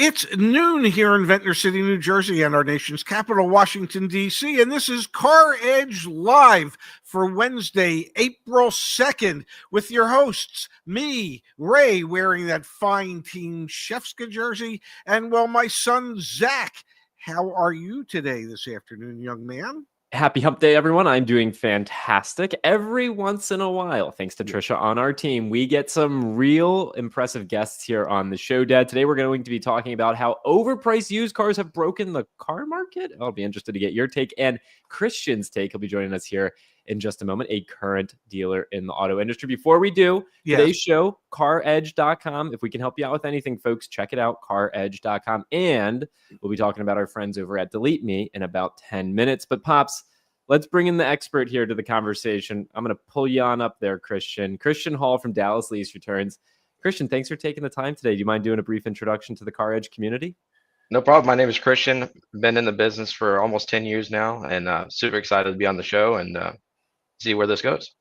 It's noon here in Ventnor City, New Jersey, and our nation's capital, Washington, D.C., and this is CarEdge Live for Wednesday, April 2nd, with your hosts, me, Ray, wearing that fine Team Shefska jersey, and, well, my son, Zach. How are you today this afternoon, young man? Happy hump day, everyone. I'm doing fantastic. Every once in a while, thanks to Trisha on our team, we get some real impressive guests here on the show, Dad. Today, we're going to be talking about how overpriced used cars have broken the car market. I'll be interested to get your take and Christian's take. He'll be joining us here in just a moment, a current dealer in the auto industry. Before we do, today's show, CarEdge.com. If we can help you out with anything, folks, check it out, CarEdge.com. And we'll be talking about our friends over at Delete Me in about 10 minutes. But Pops, let's bring in the expert here to the conversation. I'm going to pull you on up there, Christian. Christian Hall from Dallas Lease Returns. Christian, thanks for taking the time today. Do you mind doing a brief introduction to the CarEdge community? No problem. My name is Christian. Been in the business for almost 10 years now, and super excited to be on the show and see where this goes.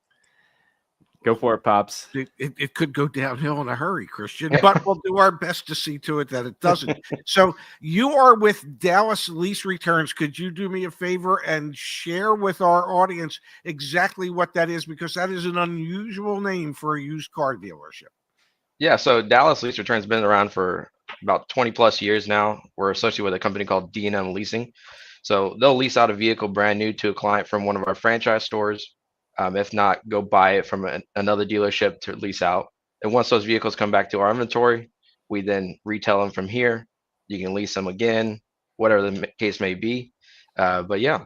Go for it, Pops. It could go downhill in a hurry, Christian, but we'll do our best to see to it that it doesn't. So you are with Dallas Lease Returns. Could you do me a favor and share with our audience exactly what that is? Because that is an unusual name for a used car dealership. Yeah, so Dallas Lease Returns has been around for about 20 plus years now. We're associated with a company called D&M Leasing. So they'll lease out a vehicle brand new to a client from one of our franchise stores. If not, go buy it from another dealership to lease out. And once those vehicles come back to our inventory, we then retail them from here. You can lease them again, whatever the case may be. But yeah.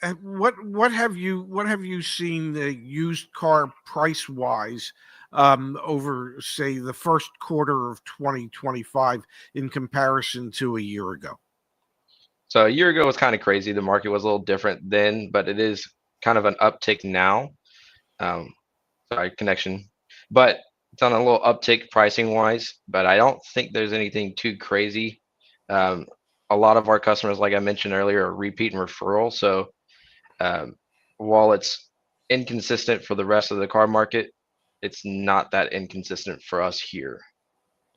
And what have you seen the used car price wise over, say, the first quarter of 2025 in comparison to a year ago? So a year ago was kind of crazy. The market was a little different then, but it is kind of an uptick now. Sorry, connection. But it's on a little uptick pricing wise, but I don't think there's anything too crazy. A lot of our customers, like I mentioned earlier, are repeat and referral. So while it's inconsistent for the rest of the car market, it's not that inconsistent for us here.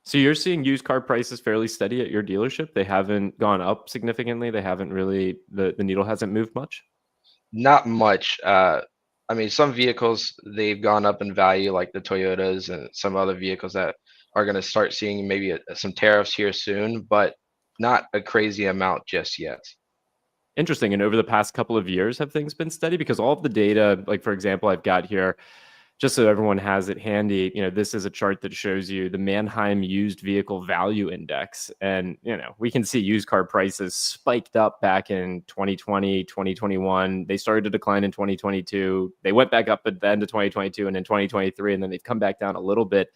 So you're seeing used car prices fairly steady at your dealership? They haven't gone up significantly? They haven't really, the needle hasn't moved much? Not much. I mean, some vehicles, they've gone up in value, like the Toyotas and some other vehicles that are going to start seeing maybe some tariffs here soon, but not a crazy amount just yet. Interesting. And over the past couple of years, have things been steady? Because all of the data, like, for example, I've got here, just so everyone has it handy, this is a chart that shows you the Manheim Used Vehicle Value Index. And, we can see used car prices spiked up back in 2020, 2021. They started to decline in 2022. They went back up at the end of 2022 and in 2023, and then they've come back down a little bit.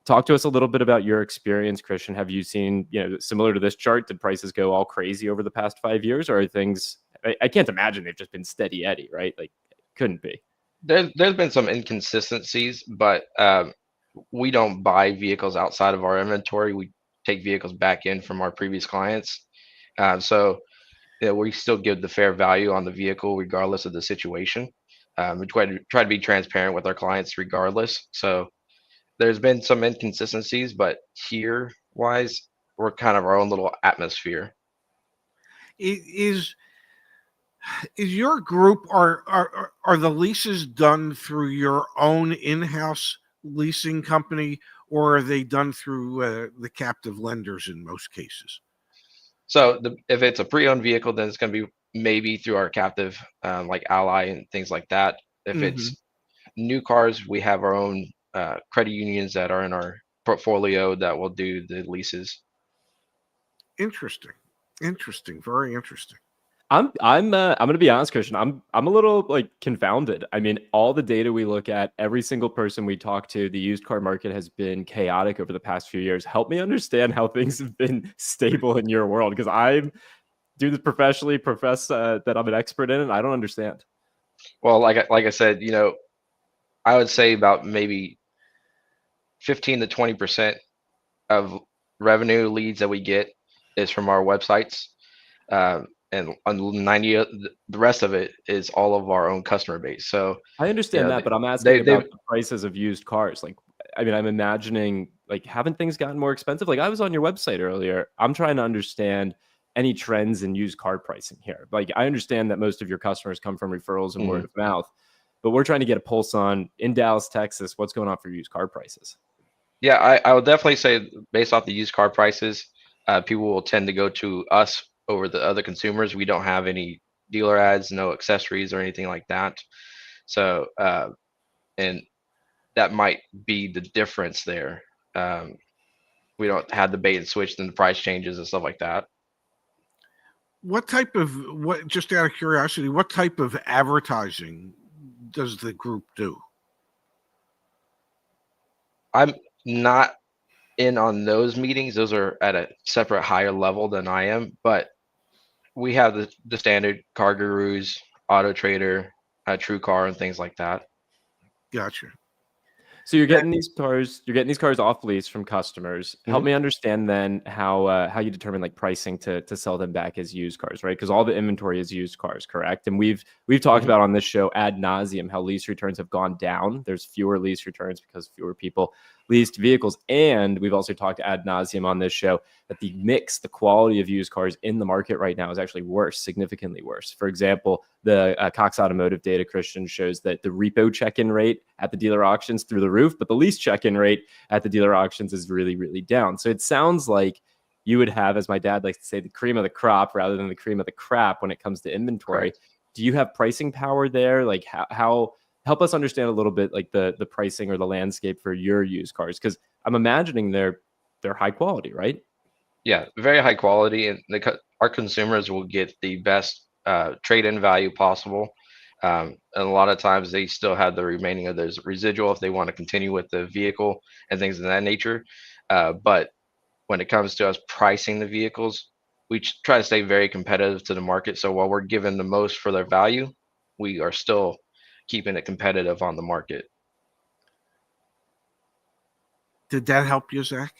Talk to us a little bit about your experience, Christian. Have you seen, similar to this chart, did prices go all crazy over the past 5 years? Or are things, I can't imagine they've just been steady Eddie, right? Like, couldn't be. There's been some inconsistencies, but we don't buy vehicles outside of our inventory. We take vehicles back in from our previous clients. So we still give the fair value on the vehicle regardless of the situation. We try to be transparent with our clients regardless. So there's been some inconsistencies, but here wise, we're kind of our own little atmosphere. Is your group, are the leases done through your own in-house leasing company, or are they done through the captive lenders in most cases? So if it's a pre-owned vehicle, then it's going to be maybe through our captive, like Ally and things like that. If it's new cars, we have our own credit unions that are in our portfolio that will do the leases. Interesting, very interesting. I'm going to be honest, Christian. I'm a little confounded. I mean, all the data we look at, every single person we talk to, the used car market has been chaotic over the past few years. Help me understand how things have been stable in your world, because I do this professionally, profess that I'm an expert in it. I don't understand. Well, like I said, I would say about maybe 15 to 20% of revenue leads that we get is from our websites. And on 90, the rest of it is all of our own customer base. So I understand that, but I'm asking about the prices of used cars. Like, I mean, I'm imagining like, haven't things gotten more expensive? Like, I was on your website earlier. I'm trying to understand any trends in used car pricing here. Like, I understand that most of your customers come from referrals and word of mouth, but we're trying to get a pulse on, in Dallas, Texas, what's going on for used car prices. Yeah, I would definitely say based off the used car prices, people will tend to go to us over the other consumers. We don't have any dealer ads, no accessories or anything like that. So, and that might be the difference there. We don't have the bait and switch and the price changes and stuff like that. Just out of curiosity, what type of advertising does the group do? I'm not in on those meetings. Those are at a separate higher level than I am, but we have the standard Car Gurus, Auto Trader, True Car, and things like that. Gotcha. So you're getting these cars off lease from customers. Help me understand then how you determine like pricing to sell them back as used cars, right? Because all the inventory is used cars, correct? And we've talked about on this show ad nauseum how lease returns have gone down. There's fewer lease returns because fewer people leased vehicles, and we've also talked ad nauseum on this show that the quality of used cars in the market right now is actually worse, significantly worse. For example, the Cox Automotive data, Christian, shows that the repo check-in rate at the dealer auctions through the roof, but the lease check-in rate at the dealer auctions is really, really down. So it sounds like you would have, as my dad likes to say, the cream of the crop rather than the cream of the crap when it comes to inventory. Correct. Do you have pricing power there? Like how help us understand a little bit like the pricing or the landscape for your used cars, because I'm imagining they're high quality, right? Yeah, very high quality, and our consumers will get the best trade-in value possible. And a lot of times they still have the remaining of those residual if they want to continue with the vehicle and things of that nature. But when it comes to us pricing the vehicles, we try to stay very competitive to the market. So while we're giving the most for their value, we are still keeping it competitive on the market. Did that help you, Zach?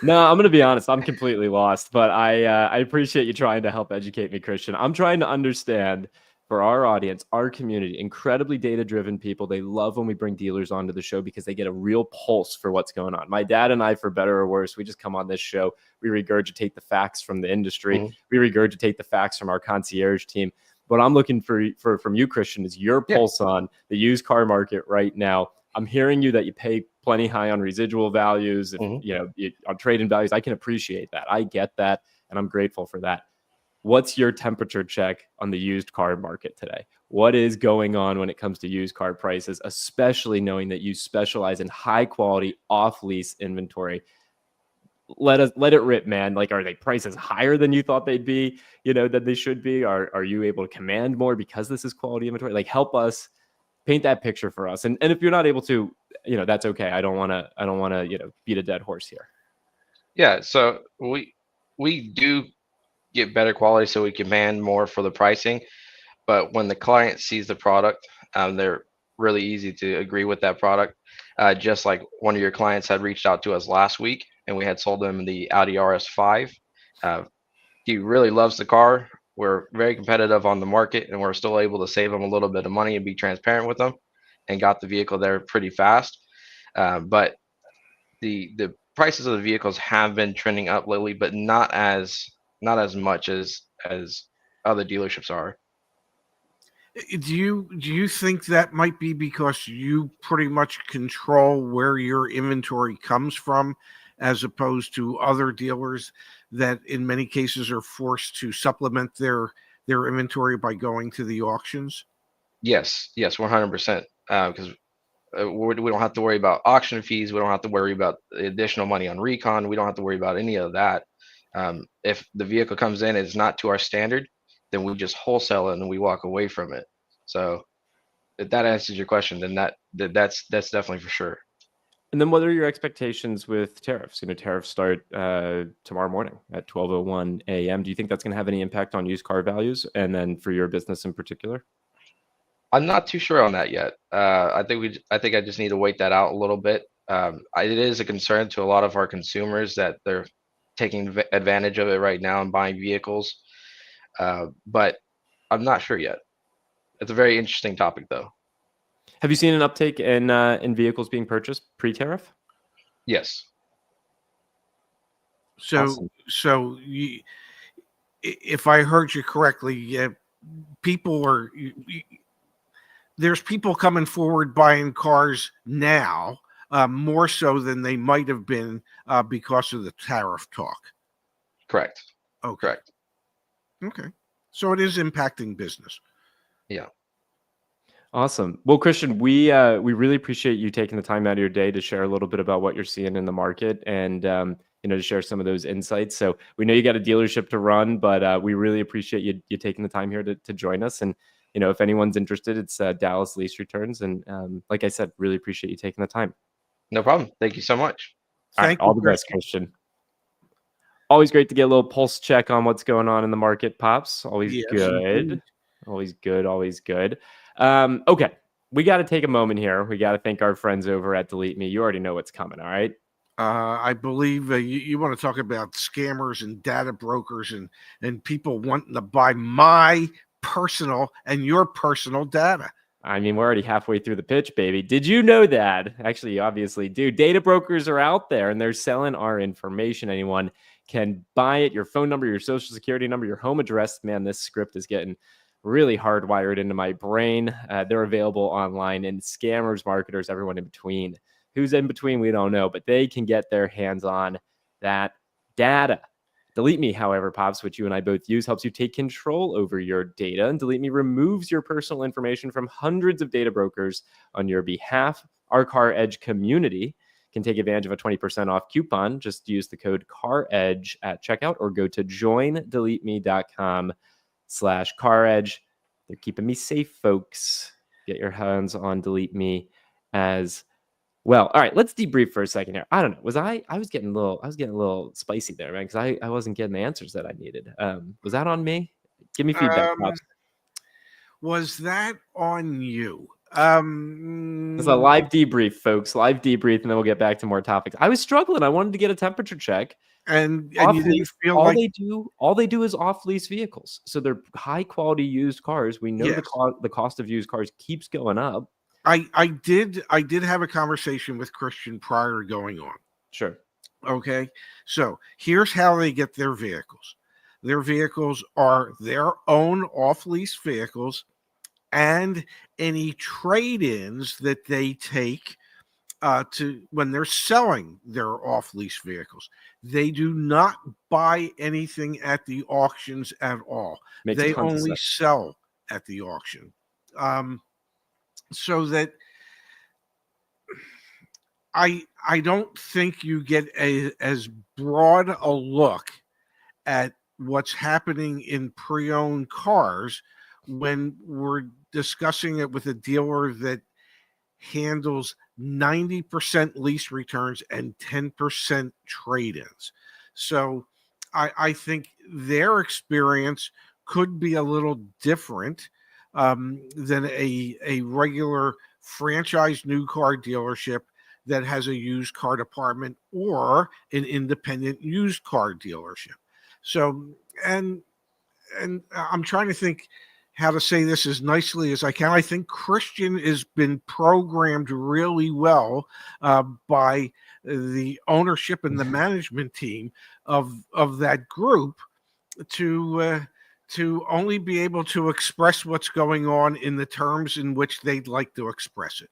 No, I'm going to be honest. I'm completely lost, but I appreciate you trying to help educate me, Christian. I'm trying to understand for our audience, our community, incredibly data-driven people. They love when we bring dealers onto the show because they get a real pulse for what's going on. My dad and I, for better or worse, we just come on this show. We regurgitate the facts from the industry. We regurgitate the facts from our concierge team. What I'm looking for from you, Christian, is your pulse on the used car market right now. I'm hearing you that you pay plenty high on residual values, on trade-in values. I can appreciate that. I get that, and I'm grateful for that. What's your temperature check on the used car market today? What is going on when it comes to used car prices, especially knowing that you specialize in high-quality off-lease inventory? Let it rip, man. Like, are they prices higher than you thought they'd be, that they should be? Are you able to command more because this is quality inventory? Like, help us paint that picture for us. And if you're not able to, that's okay. I don't want to, beat a dead horse here. Yeah. So we do get better quality so we command more for the pricing. But when the client sees the product, they're really easy to agree with that product. Just like one of your clients had reached out to us last week and we had sold them the Audi RS5. He really loves the car. We're very competitive on the market and we're still able to save him a little bit of money and be transparent with them and got the vehicle there pretty fast. But the prices of the vehicles have been trending up lately, but not as much as other dealerships are. Do you think that might be because you pretty much control where your inventory comes from, as opposed to other dealers that in many cases are forced to supplement their inventory by going to the auctions? Yes, 100%. Because we don't have to worry about auction fees. We don't have to worry about the additional money on recon. We don't have to worry about any of that. If the vehicle comes in and it's not to our standard, then we just wholesale it and we walk away from it. So if that answers your question, then that's definitely for sure. And then what are your expectations with tariffs? Tariffs start tomorrow morning at 12:01 a.m. Do you think that's going to have any impact on used car values, and then for your business in particular? I'm not too sure on that yet. I think I just need to wait that out a little bit. It is a concern to a lot of our consumers that they're taking advantage of it right now and buying vehicles. But I'm not sure yet. It's a very interesting topic, though. Have you seen an uptake in vehicles being purchased pre-tariff? Yes. So, Awesome. if I heard you correctly, people are there's people coming forward buying cars now more so than they might have been because of the tariff talk. Correct. Okay. Correct. Okay. So it is impacting business. Yeah. Awesome. Well, Christian, we really appreciate you taking the time out of your day to share a little bit about what you're seeing in the market and to share some of those insights. So we know you got a dealership to run, but we really appreciate you taking the time here to join us. And if anyone's interested, it's Dallas Lease Returns. And like I said, really appreciate you taking the time. No problem. Thank you so much. All right, all the best, Christian. Always great to get a little pulse check on what's going on in the market, Pops. Always good. Always good. Always good. Okay, we got to take a moment here. We got to thank our friends over at Delete Me. You already know what's coming, all right? I believe you want to talk about scammers and data brokers and people wanting to buy my personal and your personal data. I mean, we're already halfway through the pitch, baby. Did you know that? Actually, you obviously do. Data brokers are out there and they're selling our information. Anyone can buy it. Your phone number, your social security number, your home address. Man, this script is getting really hardwired into my brain. They're available online, and scammers, marketers, everyone in between. Who's in between, we don't know, but they can get their hands on that data. Delete Me, however, Pops, which you and I both use, helps you take control over your data. And Delete Me removes your personal information from hundreds of data brokers on your behalf. Our CarEdge community can take advantage of a 20% off coupon. Just use the code CarEdge at checkout or go to joindeleteme.com/CarEdge. They're keeping me safe, folks. Get your hands on Delete Me as well. All right, let's debrief for a second here. I don't know. I was getting a little spicy there, man, because I wasn't getting the answers that I needed. Was that on me? Give me feedback, Pops. Was that on you? It's a live debrief, folks. Live debrief, and then we'll get back to more topics. I was struggling. I wanted to get a temperature check. And you didn't feel all like they do is off lease vehicles. So they're high quality used cars. We know Yes. the cost of used cars keeps going up. I did have a conversation with Christian prior to going on. Sure. Okay. So here's how they get their vehicles. Their vehicles are their own off-lease vehicles and any trade-ins that they take to when they're selling their off-lease vehicles. They do not buy anything at the auctions at all. They only sell at the auction. So that I don't think you get as broad a look at what's happening in pre-owned cars when we're discussing it with a dealer that handles 90% lease returns and 10% trade-ins. So I think their experience could be a little different than a regular franchise new car dealership that has a used car department or an independent used car dealership. So, and I'm trying to think how to say this as nicely as I can. I think Christian has been programmed really well by the ownership and the management team of that group to only be able to express what's going on in the terms in which they'd like to express it.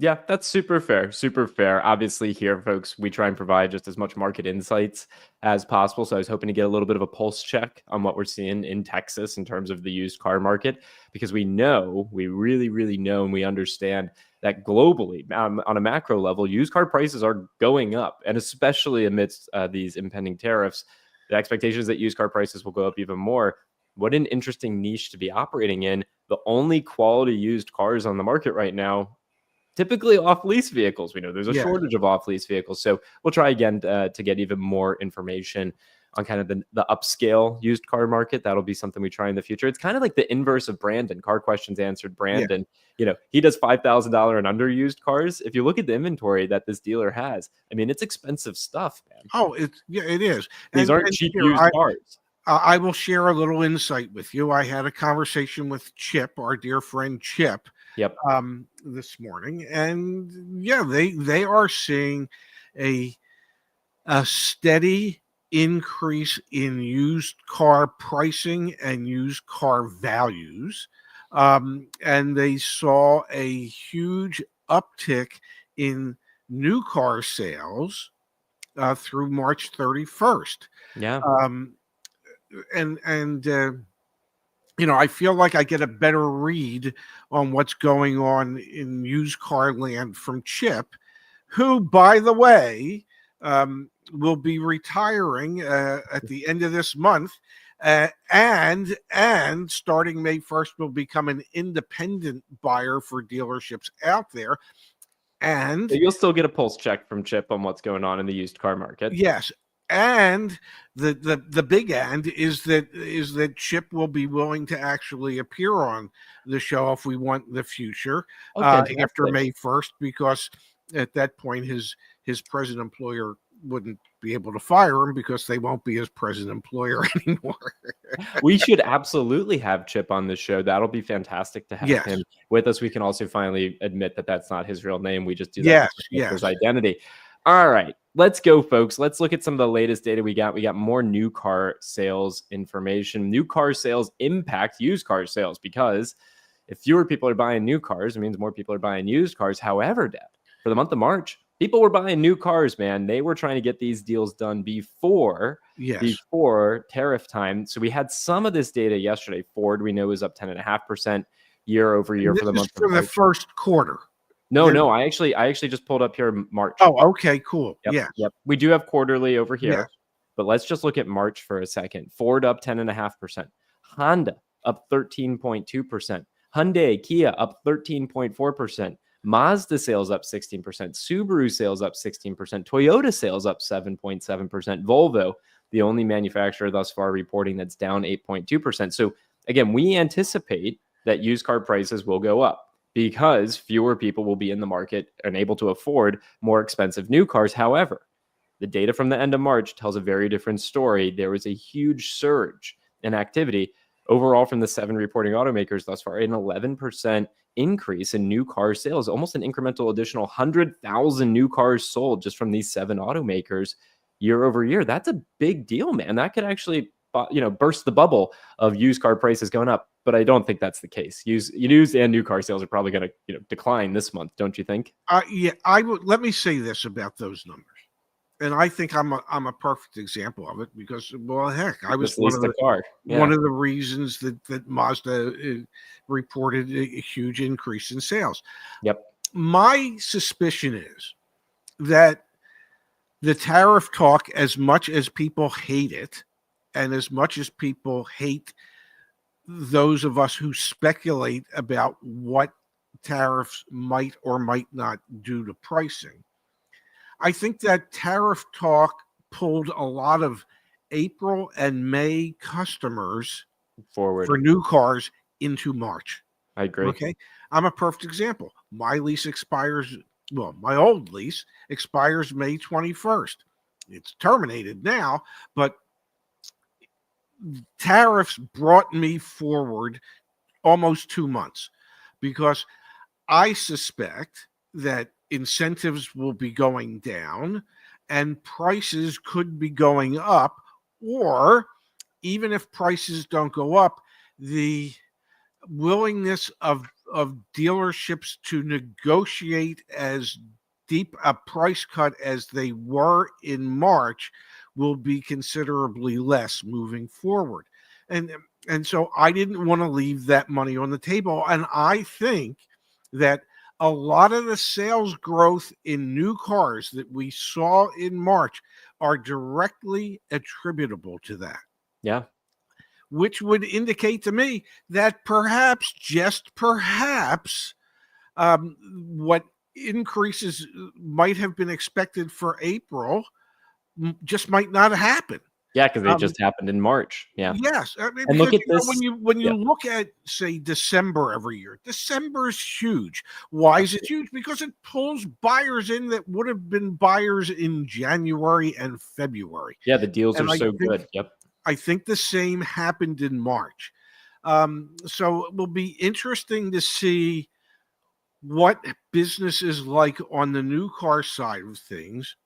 Yeah, that's super fair. Super fair. Obviously, here, folks, we try and provide just as much market insights as possible. So I was hoping to get a little bit of a pulse check on what we're seeing in Texas in terms of the used car market, because we really, really know, and we understand that globally, on a macro level, used car prices are going up. And especially amidst these impending tariffs, the expectation is that used car prices will go up even more. What an interesting niche to be operating in. The only quality used cars on the market right now, typically off-lease vehicles. We know there's a shortage of off-lease vehicles. So we'll try again to get even more information on kind of the upscale used car market. That'll be something we try in the future. It's kind of like the inverse of Brandon. Car Questions Answered Brandon. Yeah. He does $5,000 and under used cars. If you look at the inventory that this dealer has, I mean, it's expensive stuff, man. Oh, it is. These aren't cheap used cars. I will share a little insight with you. I had a conversation with Chip, our dear friend Chip, this morning, and yeah, they are seeing a steady increase in used car pricing and used car values. And they saw a huge uptick in new car sales through March 31st. Yeah. Um, and I feel like I get a better read on what's going on in used car land from Chip, who, by the way, will be retiring at the end of this month, and starting May 1st will become an independent buyer for dealerships out there. And You'll still get a pulse check from Chip on what's going on in the used car market. yes. And the big end is that Chip will be willing to actually appear on the show if we want the future after May 1st, because at that point his present employer wouldn't be able to fire him because they won't be his present employer anymore. We should absolutely have Chip on the show. That'll be fantastic to have him with us. We can also finally admit that that's not his real name. We just do that with his identity. All right, let's go, folks. Let's look at some of the latest data we got. We got more new car sales information. New car sales impact used car sales, because if fewer people are buying new cars, it means more people are buying used cars. However, Dad, for the month of March, people were buying new cars, man. They were trying to get these deals done before tariff time. So we had some of this data yesterday. Ford, we know, is up 10.5% year over year for the month of March. The first quarter. No. I actually just pulled up here March. Oh, okay, cool. Yep. We do have quarterly over here, but let's just look at March for a second. Ford up 10.5%. Honda up 13.2%. Hyundai, Kia up 13.4%. Mazda sales up 16%. Subaru sales up 16%. Toyota sales up 7.7%. Volvo, the only manufacturer thus far reporting that's down 8.2%. So again, we anticipate that used car prices will go up because fewer people will be in the market and able to afford more expensive new cars. However, the data from the end of March tells a very different story. There was a huge surge in activity overall from the 7 reporting automakers thus far, an 11% increase in new car sales, almost an incremental additional 100,000 new cars sold just from these 7 automakers year over year. That's a big deal, man. That could actually burst the bubble of used car prices going up, but I don't think that's the case. Used and new car sales are probably going to decline this month, don't you think? I would. Let me say this about those numbers, and I think I'm a perfect example of it because, well, heck, I was one of the reasons that Mazda reported a huge increase in sales. Yep. My suspicion is that the tariff talk, as much as people hate it, and as much as people hate those of us who speculate about what tariffs might or might not do to pricing, I think that tariff talk pulled a lot of April and May customers forward for new cars into March. I agree. Okay. I'm a perfect example. My lease expires, my old lease expires May 21st. It's terminated now, but tariffs brought me forward almost 2 months because I suspect that incentives will be going down and prices could be going up, or even if prices don't go up, the willingness of dealerships to negotiate as deep a price cut as they were in March will be considerably less moving forward. And so I didn't want to leave that money on the table. And I think that a lot of the sales growth in new cars that we saw in March are directly attributable to that. Yeah. Which would indicate to me that perhaps, just perhaps, what increases might have been expected for April just might not happen. Yeah, because they just happened in March. Yeah. Yes. I mean, and look at this. When you look at, say, December every year, December is huge. Why is it huge? Because it pulls buyers in that would have been buyers in January and February. Yeah, the deals are so good. Yep. I think the same happened in March. So it will be interesting to see what business is like on the new car side of things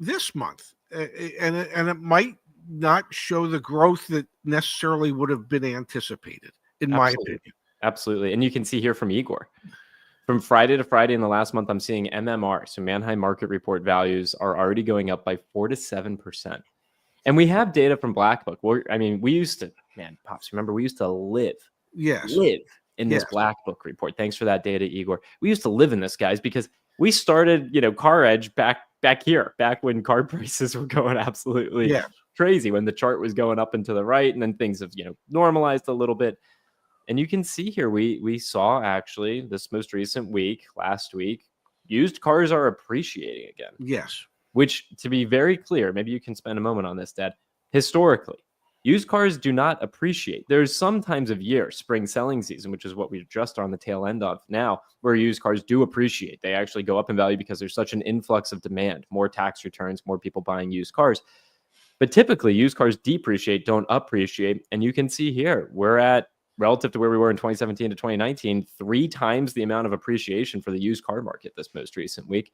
this month. and it might not show the growth that necessarily would have been anticipated, in my opinion. Absolutely. And you can see here from Igor. From Friday to Friday in the last month, I'm seeing MMR, so Manheim Market Report values are already going up by 4 to 7%. And we have data from Black Book. We used to, Pops, remember, we used to live in this Black Book report. Thanks for that data, Igor. We used to live in this, guys, because we started, CarEdge back here, back when car prices were going absolutely crazy, when the chart was going up and to the right, and then things have, normalized a little bit. And you can see here, we saw actually this most recent week, last week, used cars are appreciating again. Yes. Which, to be very clear, maybe you can spend a moment on this, Dad. Historically, used cars do not appreciate. There's some times of year, spring selling season, which is what we just are on the tail end of now, where used cars do appreciate. They actually go up in value because there's such an influx of demand, more tax returns, more people buying used cars. But typically, used cars depreciate, don't appreciate. And you can see here, we're at, relative to where we were in 2017 to 2019, 3 times the amount of appreciation for the used car market this most recent week.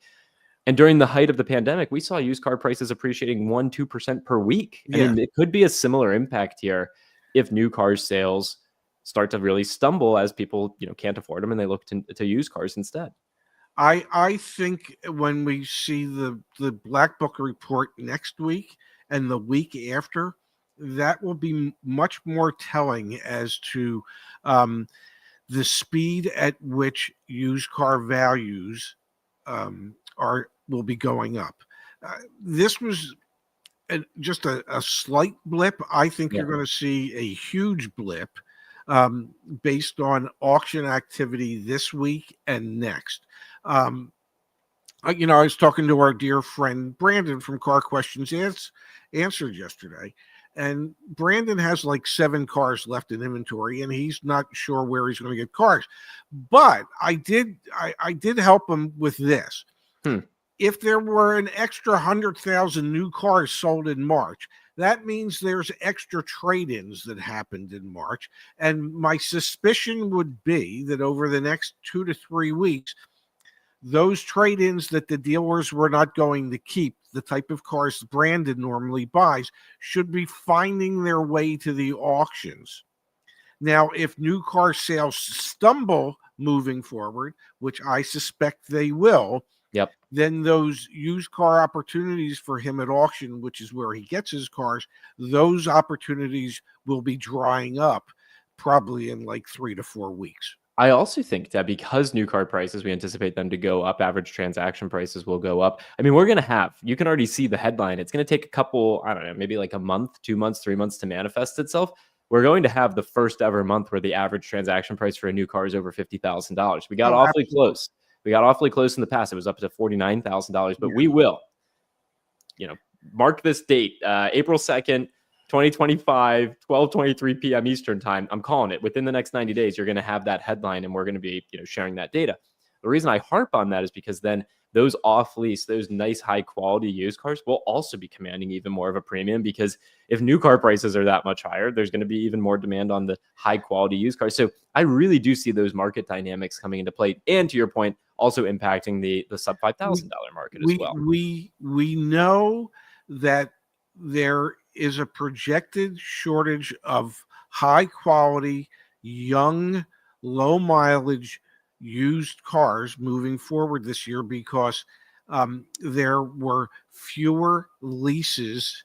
And during the height of the pandemic, we saw used car prices appreciating 1-2% per week. I mean, it could be a similar impact here if new car sales start to really stumble as people, can't afford them and they look to used cars instead. I think when we see the Black Book report next week and the week after, that will be much more telling as to the speed at which used car values will be going up. This was just a slight blip. I think you're going to see a huge blip based on auction activity this week and next. I was talking to our dear friend Brandon from Car Questions Answered yesterday. And Brandon has like 7 cars left in inventory, and he's not sure where he's going to get cars. But I did help him with this. If there were an extra 100,000 new cars sold in March, that means there's extra trade-ins that happened in March. And my suspicion would be that over the next 2 to 3 weeks, those trade-ins that the dealers were not going to keep, the type of cars Brandon normally buys, should be finding their way to the auctions. Now, if new car sales stumble moving forward, which I suspect they will, then those used car opportunities for him at auction, which is where he gets his cars, those opportunities will be drying up probably in like 3 to 4 weeks. I also think that because new car prices, we anticipate them to go up, average transaction prices will go up. I mean, you can already see the headline. It's going to take a couple, I don't know, maybe like a month, 2 months, 3 months to manifest itself. We're going to have the first ever month where the average transaction price for a new car is over $50,000. We got awfully close. We got awfully close in the past. It was up to $49,000, but we will, mark this date, April 2nd, 2025, 12:23 p.m. Eastern time. I'm calling it. Within the next 90 days, you're going to have that headline, and we're going to be, sharing that data. The reason I harp on that is because then those off-lease, those nice high-quality used cars will also be commanding even more of a premium, because if new car prices are that much higher, there's going to be even more demand on the high-quality used cars. So I really do see those market dynamics coming into play, and to your point, also impacting the sub $5,000 market as well. We know that there is a projected shortage of high-quality, young, low-mileage used cars moving forward this year because there were fewer leases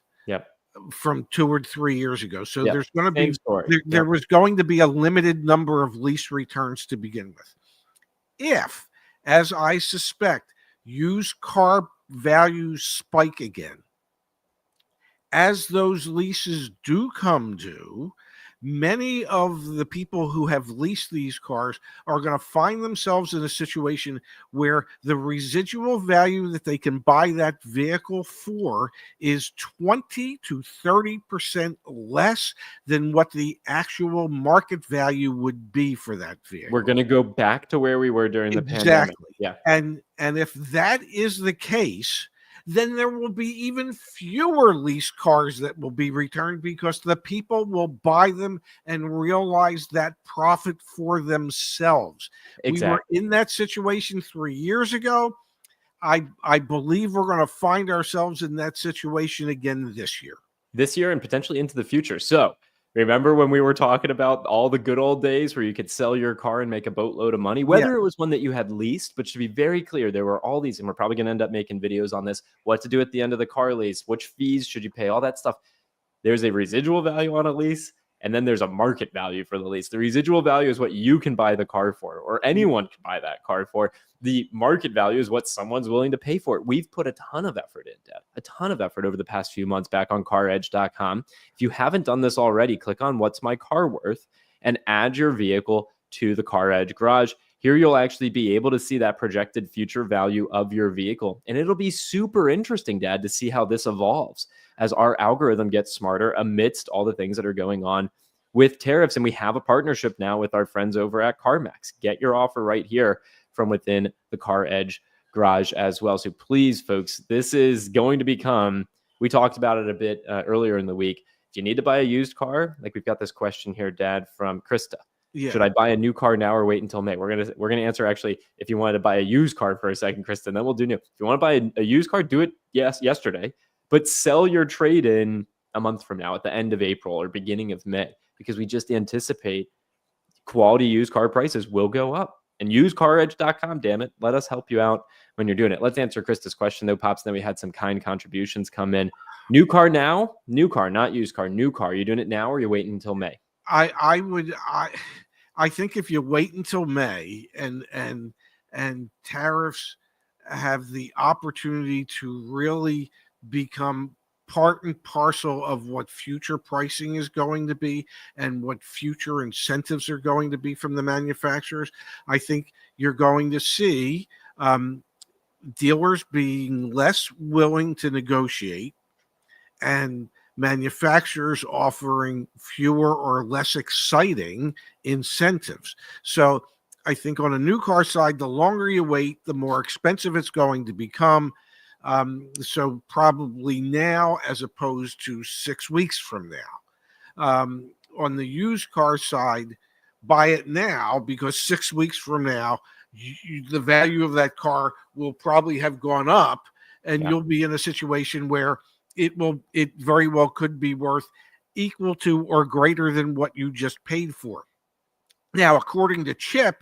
from 2 or 3 years ago. So there's going to be there was going to be a limited number of lease returns to begin with. If, as I suspect, used car values spike again, as those leases do come due, many of the people who have leased these cars are going to find themselves in a situation where the residual value that they can buy that vehicle for is 20 to 30% less than what the actual market value would be for that vehicle. We're going to go back to where we were during the pandemic. Exactly. Yeah. And if that is the case, then there will be even fewer leased cars that will be returned because the people will buy them and realize that profit for themselves. Exactly. We were in that situation 3 years ago. I believe we're going to find ourselves in that situation again this year. This year and potentially into the future. So remember when we were talking about all the good old days where you could sell your car and make a boatload of money, whether it was one that you had leased, but to be very clear, there were all these, and we're probably going to end up making videos on this, what to do at the end of the car lease, which fees should you pay, all that stuff. There's a residual value on a lease, and then there's a market value for the lease. The residual value is what you can buy the car for, or anyone can buy that car for. The market value is what someone's willing to pay for it. We've put a ton of effort in, Dad, a ton of effort over the past few months back on CarEdge.com. If you haven't done this already, click on What's My Car Worth and add your vehicle to the CarEdge garage. Here you'll actually be able to see that projected future value of your vehicle. And it'll be super interesting, Dad, to see how this evolves as our algorithm gets smarter amidst all the things that are going on with tariffs. And we have a partnership now with our friends over at CarMax. Get your offer right here from within the CarEdge garage as well. So please, folks, this is going to become, we talked about it a bit earlier in the week. If you need to buy a used car, like we've got this question here, Dad, from Krista. Yeah. Should I buy a new car now or wait until May? We're gonna answer actually if you wanted to buy a used car for a second, Kristen, then we'll do new. If you want to buy a used car, do it yesterday, but sell your trade in a month from now at the end of April or beginning of May, because we just anticipate quality used car prices will go up. And use CarEdge.com, damn it. Let us help you out when you're doing it. Let's answer Krista's question though, Pops. Then we had some kind contributions come in. New car now, new car, not used car, new car. You doing it now or are you waiting until May? I think if you wait until May and tariffs have the opportunity to really become part and parcel of what future pricing is going to be and what future incentives are going to be from the manufacturers, I think you're going to see dealers being less willing to negotiate and manufacturers offering fewer or less exciting incentives. So I think on a new car side, the longer you wait, the more expensive it's going to become. So probably now as opposed to 6 weeks from now. On the used car side, buy it now because 6 weeks from now, the value of that car will probably have gone up and you'll be in a situation where it very well could be worth equal to or greater than what you just paid for. Now, according to Chip,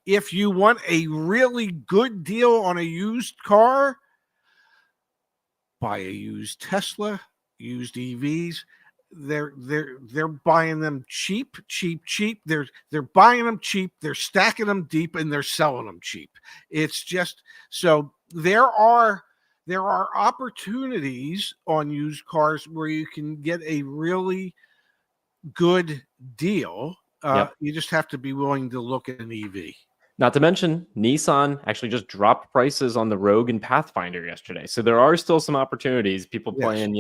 if you want a really good deal on a used car, buy a used Tesla, used EVs. They're buying them cheap. They're buying them cheap. They're stacking them deep, and they're selling them cheap. It's just so there are opportunities on used cars where you can get a really good deal. You just have to be willing to look at an EV. Not to mention, Nissan actually just dropped prices on the Rogue and Pathfinder yesterday. So there are still some opportunities. People playing,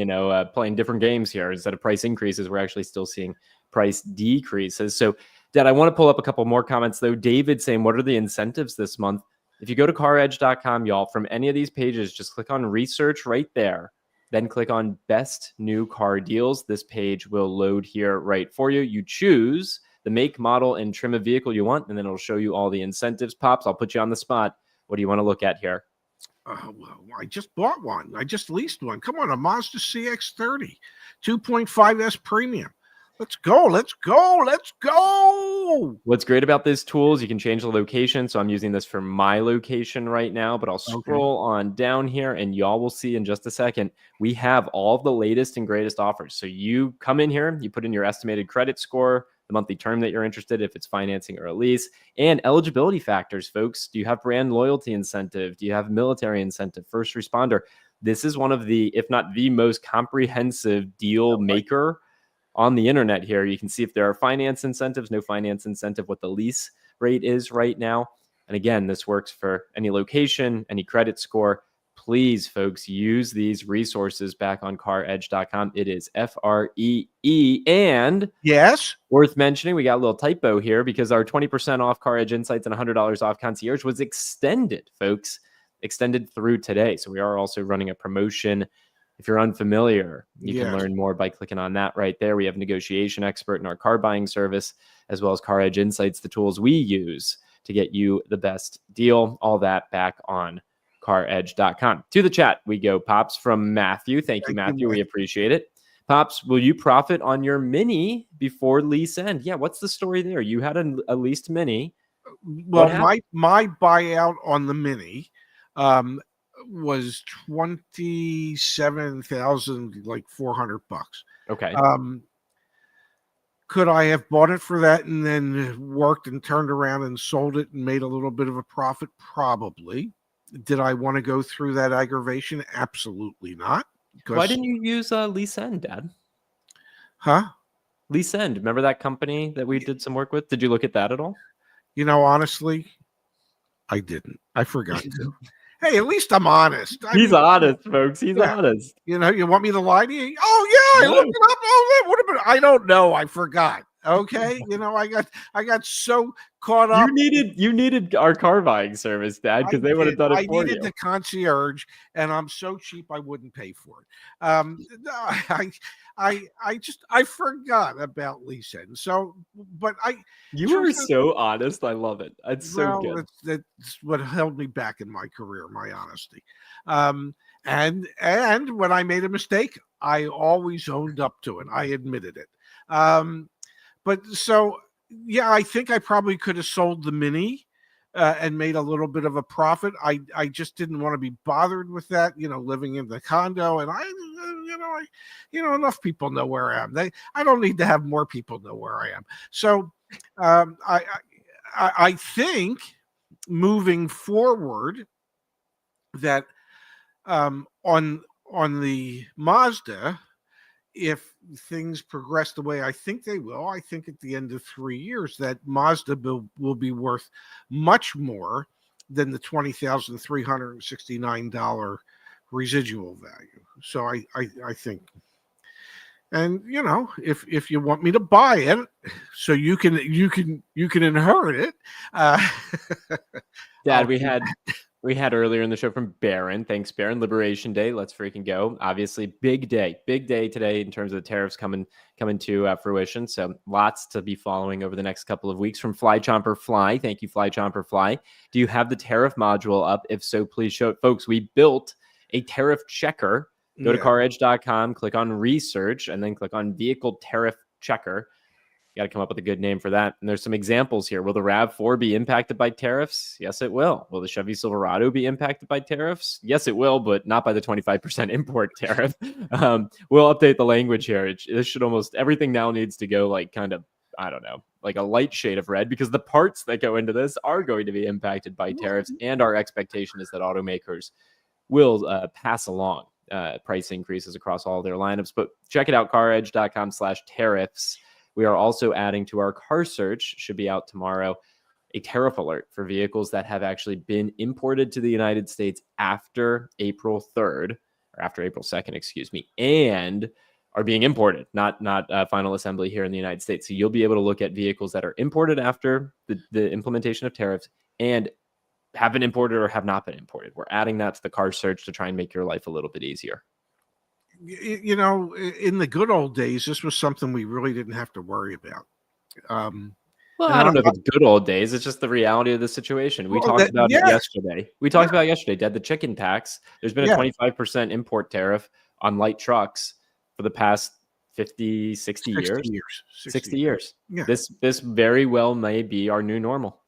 playing different games here. Instead of price increases, we're actually still seeing price decreases. So, Dad, I want to pull up a couple more comments, though. David saying, what are the incentives this month? If you go to CarEdge.com, y'all, from any of these pages, just click on Research right there. Then click on Best New Car Deals. This page will load here right for you. You choose the make, model, and trim of vehicle you want, and then it'll show you all the incentives. Pops, I'll put you on the spot. What do you want to look at here? Well, I just bought one. I just leased one. Come on, a Mazda CX-30, 2.5S premium. Let's go. What's great about this tool is you can change the location. So I'm using this for my location right now, but I'll scroll on down here and y'all will see in just a second, we have all of the latest and greatest offers. So you come in here, you put in your estimated credit score, the monthly term that you're interested in, if it's financing or a lease, and eligibility factors, folks. Do you have brand loyalty incentive? Do you have military incentive, first responder? This is one of the, if not the most comprehensive deal maker on the internet here. You can see if there are finance incentives, no finance incentive, what the lease rate is right now. And again, this works for any location, any credit score. Please, folks, use these resources back on CarEdge.com. It is FREE. And yes, worth mentioning, we got a little typo here because our 20% off CarEdge Insights and $100 off concierge was extended, folks, extended through today. So we are also running a promotion. If you're unfamiliar, you can learn more by clicking on that right there. We have a negotiation expert in our car buying service, as well as CarEdge Insights, the tools we use to get you the best deal. All that back on CarEdge.com. To the chat we go. Pops from Matthew. Thank you, Matthew. We appreciate it. Pops, will you profit on your Mini before lease end? Yeah, what's the story there? You had a leased Mini. Well, my buyout on the Mini was $27,400. Okay. Could I have bought it for that and then worked and turned around and sold it and made a little bit of a profit? Probably. Did I want to go through that aggravation? Absolutely not. Why didn't you use Lease End, Dad? Huh? Lease End. Remember that company that we did some work with? Did you look at that at all? Honestly, I didn't. I forgot to. Hey, at least I'm honest. He's honest, folks. He's honest. You want me to lie to you? Oh yeah, I looked it up. Oh, that would have been. I don't know. I forgot. Okay, I got so caught up. You needed our car buying service, Dad, because they would have done it for you. I needed the concierge, and I'm so cheap I wouldn't pay for it. I forgot about Lease End. So, but you were so honest. I love it. It's so good. That's what held me back in my career, my honesty. And when I made a mistake, I always owned up to it. I admitted it. But so, yeah, I think I probably could have sold the Mini and made a little bit of a profit. I just didn't want to be bothered with that, living in the condo. And enough people know where I am. I don't need to have more people know where I am. So I think moving forward that on the Mazda, if things progress the way I think they will, I think at the end of 3 years that Mazda will be worth much more than the $20,369 residual value. So I think, and if you want me to buy it, so you can inherit it. Dad, we had earlier in the show from Baron. Thanks, Baron. Liberation Day. Let's freaking go. Obviously, big day today in terms of the tariffs coming to fruition. So lots to be following over the next couple of weeks from Fly Chomper Fly. Thank you, Fly Chomper Fly. Do you have the tariff module up? If so, please show it. Folks, we built a tariff checker. Go to CarEdge.com, click on research, and then click on vehicle tariff checker. Got to come up with a good name for that. And there's some examples here. Will the RAV4 be impacted by tariffs? Yes, it will. Will the Chevy Silverado be impacted by tariffs? Yes, it will, but not by the 25% import tariff. We'll update the language here. This should almost, everything now needs to go like kind of, I don't know, like a light shade of red, because the parts that go into this are going to be impacted by tariffs. And our expectation is that automakers will pass along price increases across all their lineups. But check it out, CarEdge.com/tariffs. We are also adding to our car search, should be out tomorrow, a tariff alert for vehicles that have actually been imported to the United States after April 3rd, or after April 2nd, excuse me, and are being imported, not final assembly here in the United States. So you'll be able to look at vehicles that are imported after the implementation of tariffs and have been imported or have not been imported. We're adding that to the car search to try and make your life a little bit easier. In the good old days, this was something we really didn't have to worry about. Well, I don't know if it's good old days. It's just the reality of the situation. We talked about it yesterday. We talked about yesterday, Dad, the chicken tax. There's been a 25% import tariff on light trucks for the past 50, 60 years. 60 years. Yeah. This very well may be our new normal.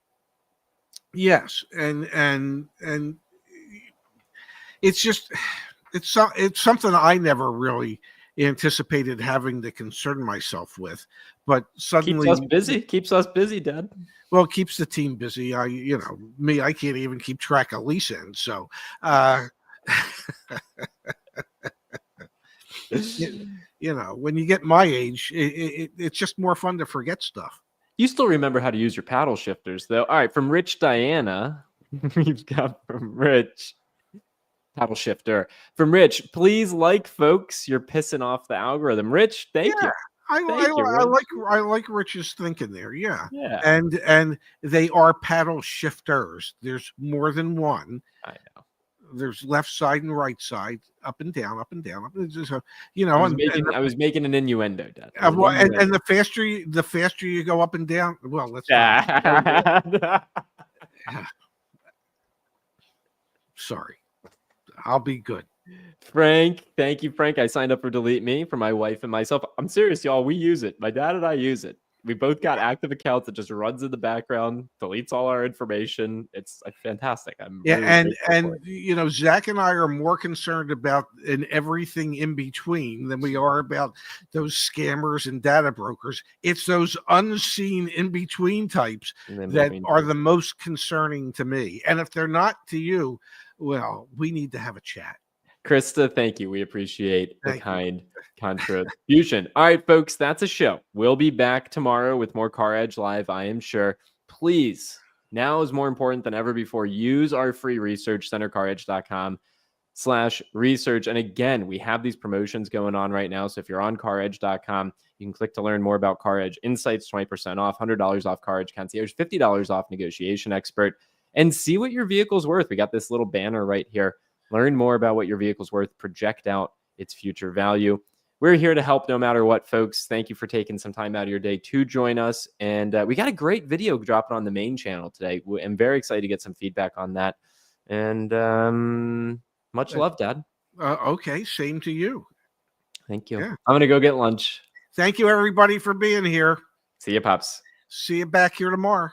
Yes, and it's just it's something I never really anticipated having to concern myself with, but suddenly keeps us busy, Dad. Well, it keeps the team busy. I can't even keep track of lease ends, so when you get my age, it's just more fun to forget stuff. You still remember how to use your paddle shifters, though. All right, from Rich Diana, we've got from Rich paddle shifter. From Rich, please folks. You're pissing off the algorithm. Rich, thank you. I like Rich's thinking there. Yeah. And they are paddle shifters. There's more than one. I know. There's left side and right side, up and down, up and down. I was making an innuendo, Dad. And the faster you go up and down, well, let's. Sorry. I'll be good. Frank, thank you, Frank. I signed up for Delete Me for my wife and myself. I'm serious, y'all. We use it. My dad and I use it. We both got active accounts that just runs in the background, deletes all our information. It's fantastic. I'm Yeah, really and grateful for it. you know, Zach and I are more concerned about and everything in between than we are about those scammers and data brokers. It's those unseen in between types that are the most concerning to me. And if they're not to you, well, we need to have a chat. Krista, thank you. We appreciate the kind contribution. All right, folks, that's a show. We'll be back tomorrow with more CarEdge Live, I am sure. Please, now is more important than ever before. Use our free research center, caredge.com/research. And again, we have these promotions going on right now. So if you're on caredge.com, you can click to learn more about CarEdge Insights, 20% off, $100 off CarEdge Concierge, $50 off Negotiation Expert, and see what your vehicle's worth. We got this little banner right here. Learn more about what your vehicle's worth, project out its future value. We're here to help no matter what, folks. Thank you for taking some time out of your day to join us. And we got a great video dropping on the main channel today. I'm very excited to get some feedback on that. And much love, Dad. Okay, same to you. Thank you. Yeah. I'm going to go get lunch. Thank you, everybody, for being here. See you, Pops. See you back here tomorrow.